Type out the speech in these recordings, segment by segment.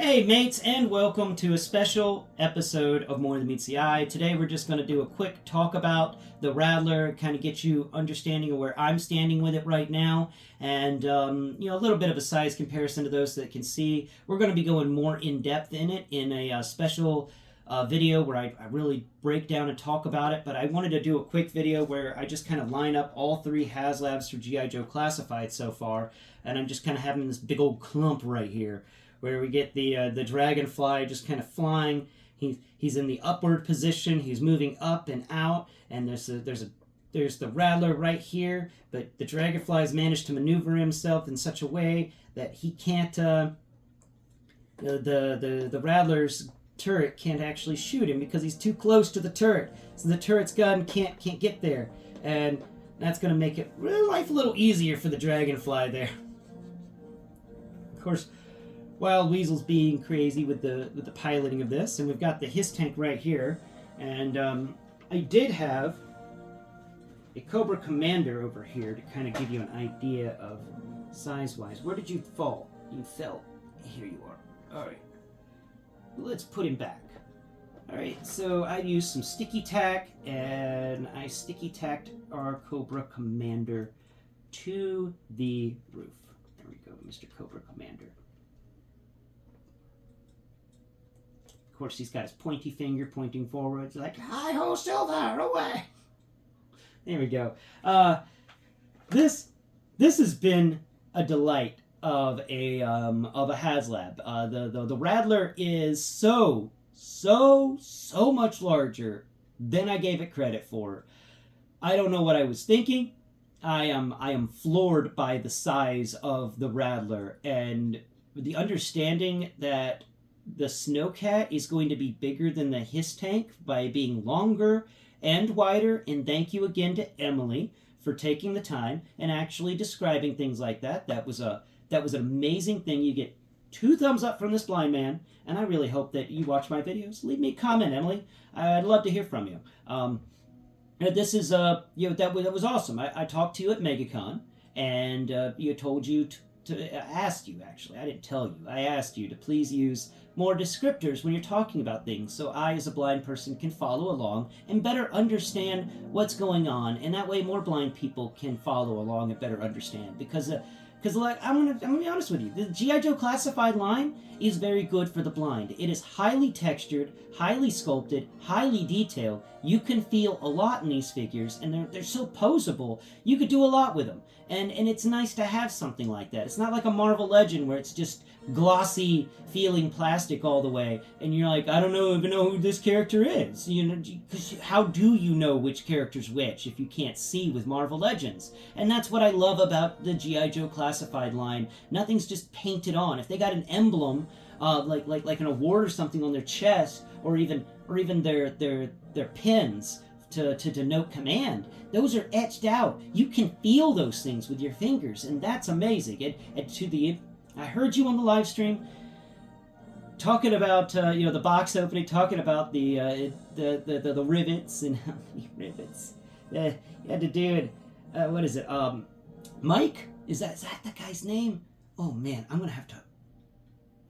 Hey mates, and welcome to a special episode of More Than Meets the Eye. Today we're just going to do a quick talk about the Rattler, kind of get you understanding of where I'm standing with it right now, and a little bit of a size comparison to those that can see. We're going to be going more in depth in it in a special video where I really break down and talk about it, but I wanted to do a quick video where I just kind of line up all three Haslabs for G.I. Joe Classified so far, and I'm just kind of having this big old clump right here where we get the Dragonfly just kind of flying. He's in the upward position. He's moving up and out, and there's the Rattler right here. But the Dragonfly has managed to maneuver himself in such a way that he can't. The Rattler's turret can't actually shoot him because he's too close to the turret. So the turret's gun can't get there, and that's going to make it life a little easier for the Dragonfly there. Of course, Wild Weasel's being crazy with the piloting of this, and we've got the HiSS tank right here, and I did have a Cobra Commander over here to kind of give you an idea of size-wise. Where did you fall? You fell. Here you are. All right. Let's put him back. All right, so I used some sticky tack, and I sticky tacked our Cobra Commander to the roof. There we go, Mr. Cobra Commander. Of course, he's got his pointy finger pointing forwards, like, hi-ho, still there, away! There we go. This has been a delight of a Haslab. The Rattler is so much larger than I gave it credit for. I don't know what I was thinking. I am floored by the size of the Rattler and the understanding that the Snowcat is going to be bigger than the HiSS tank by being longer and wider, and thank you again to Emily for taking the time and actually describing things like that. That was an amazing thing. You get 2 thumbs up from this blind man, and I really hope that you watch my videos. Leave me a comment, Emily. I'd love to hear from you. This is that was awesome. I talked to you at MegaCon, and told you asked you, actually, I didn't tell you, I asked you to please use more descriptors when you're talking about things so I, as a blind person, can follow along and better understand what's going on, and that way more blind people can follow along and better understand, because like, I'm gonna be honest with you, the G.I. Joe Classified line is very good for the blind. It is highly textured, highly sculpted, highly detailed. You can feel a lot in these figures, and they're so poseable. You could do a lot with them, and it's nice to have something like that. It's not like a Marvel Legend where it's just glossy feeling plastic all the way, and you're like, I don't even know who this character is. Because how do you know which character's which if you can't see with Marvel Legends? And that's what I love about the G.I. Joe Classified line. Nothing's just painted on. If they got an emblem, like an award or something on their chest, or even their pins to denote command, those are etched out. You can feel those things with your fingers, and that's amazing. I heard you on the live stream talking about the box opening, talking about the rivets and how many rivets you had to do it. What is it? Mike? Is that the guy's name? Oh man, I'm gonna have to.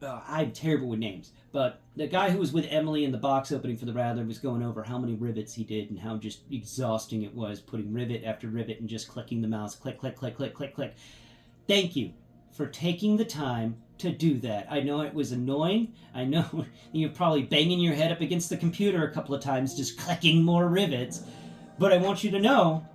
I'm terrible with names, but the guy who was with Emily in the box opening for the Rattler was going over how many rivets he did and how just exhausting it was putting rivet after rivet and just clicking the mouse, click, click, click, click, click, click. Thank you for taking the time to do that. I know it was annoying. I know you're probably banging your head up against the computer a couple of times just clicking more rivets, but I want you to know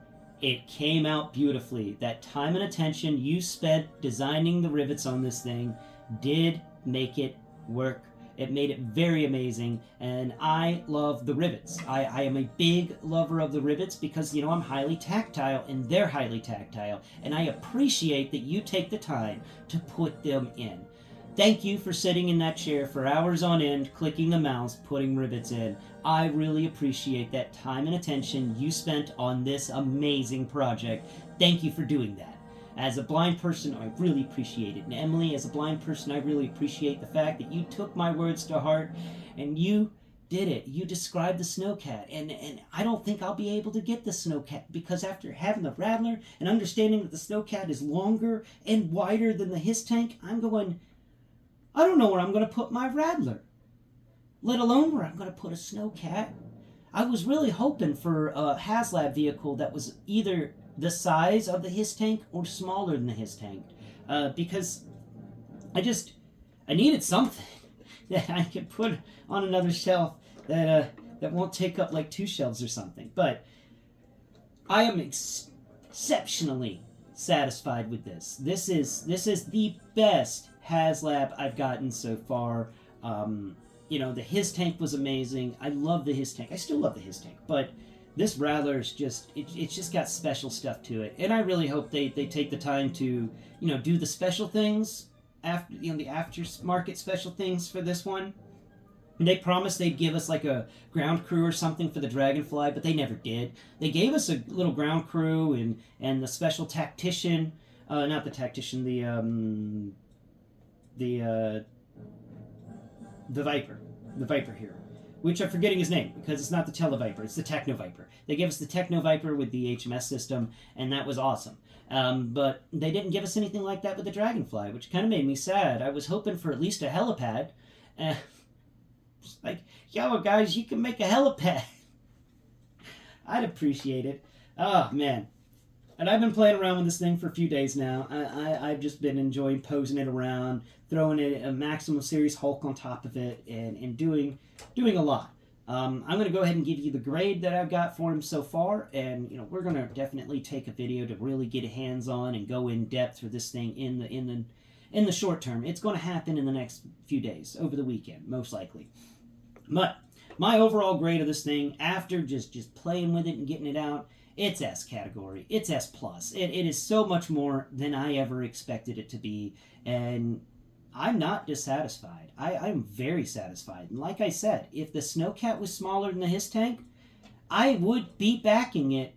it came out beautifully. That time and attention you spent designing the rivets on this thing did make it work. It made it very amazing, and I love the rivets. I am a big lover of the rivets because, I'm highly tactile, and they're highly tactile, and I appreciate that you take the time to put them in. Thank you for sitting in that chair for hours on end, clicking the mouse, putting rivets in. I really appreciate that time and attention you spent on this amazing project. Thank you for doing that. As a blind person, I really appreciate it. And Emily, as a blind person, I really appreciate the fact that you took my words to heart and you did it. You described the Snowcat, and I don't think I'll be able to get the Snowcat, because after having the Rattler and understanding that the Snowcat is longer and wider than the HiSS tank, I'm going, I don't know where I'm going to put my Rattler, let alone where I'm going to put a snowcat. I was really hoping for a Haslab vehicle that was either the size of the HiSS tank or smaller than the HiSS tank, because I needed something that I could put on another shelf that won't take up like 2 shelves or something. But I am exceptionally satisfied with this. This is the best Haslab I've gotten so far. You know, the HiSS tank was amazing. I love the HiSS tank. I still love the HiSS tank, but this Rattler is it's just got special stuff to it. And I really hope they take the time to, you know, do the special things after, you know, the aftermarket special things for this one. And they promised they'd give us like a ground crew or something for the Dragonfly, but they never did. They gave us a little ground crew and the special tactician, not the tactician, the Viper here, which I'm forgetting his name because it's not the Televiper, it's the Techno Viper. They gave us the Techno Viper with the HMS system, and that was awesome. But they didn't give us anything like that with the Dragonfly, which kind of made me sad. I was hoping for at least a helipad. Like, yo, guys, you can make a helipad. I'd appreciate it. Oh, man. And I've been playing around with this thing for a few days now. I've just been enjoying posing it around, throwing a Maximum Series Hulk on top of it, and doing a lot. I'm going to go ahead and give you the grade that I've got for him so far, and you know we're going to definitely take a video to really get a hands on and go in depth for this thing in the short term. It's going to happen in the next few days, over the weekend, most likely. But my overall grade of this thing, after just playing with it and getting it out, it's S category. It's S plus. It is so much more than I ever expected it to be, and I'm not dissatisfied. I'm very satisfied. And like I said, if the Snowcat was smaller than the HiSS tank, I would be backing it,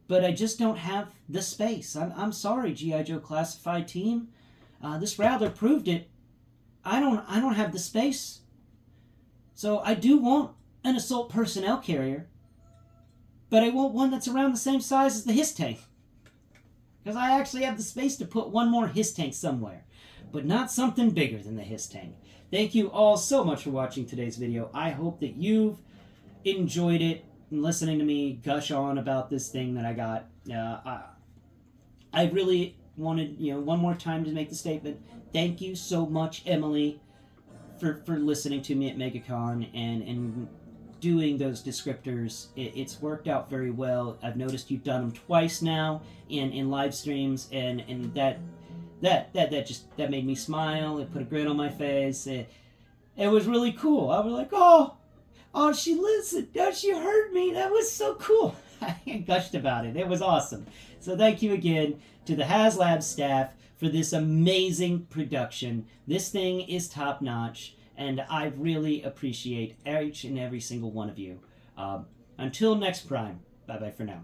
but I just don't have the space. I'm sorry, G.I. Joe Classified team. This Rattler proved it. I don't have the space. So I do want an assault personnel carrier, but I want one that's around the same size as the HiSS tank. Because I actually have the space to put one more HiSS tank somewhere, but not something bigger than the HiSS tank. Thank you all so much for watching today's video. I hope that you've enjoyed it and listening to me gush on about this thing that I got. I really wanted, one more time to make the statement. Thank you so much, Emily, for listening to me at MegaCon and doing those descriptors. It's worked out very well. I've noticed you've done them twice now in live streams, and that made me smile. It put a grin on my face. It was really cool. I was like, oh, she listened. Oh, she heard me. That was so cool. I gushed about it. It was awesome. So thank you again to the Haslabs staff for this amazing production. This thing is top notch, and I really appreciate each and every single one of you. Until next prime, bye-bye for now.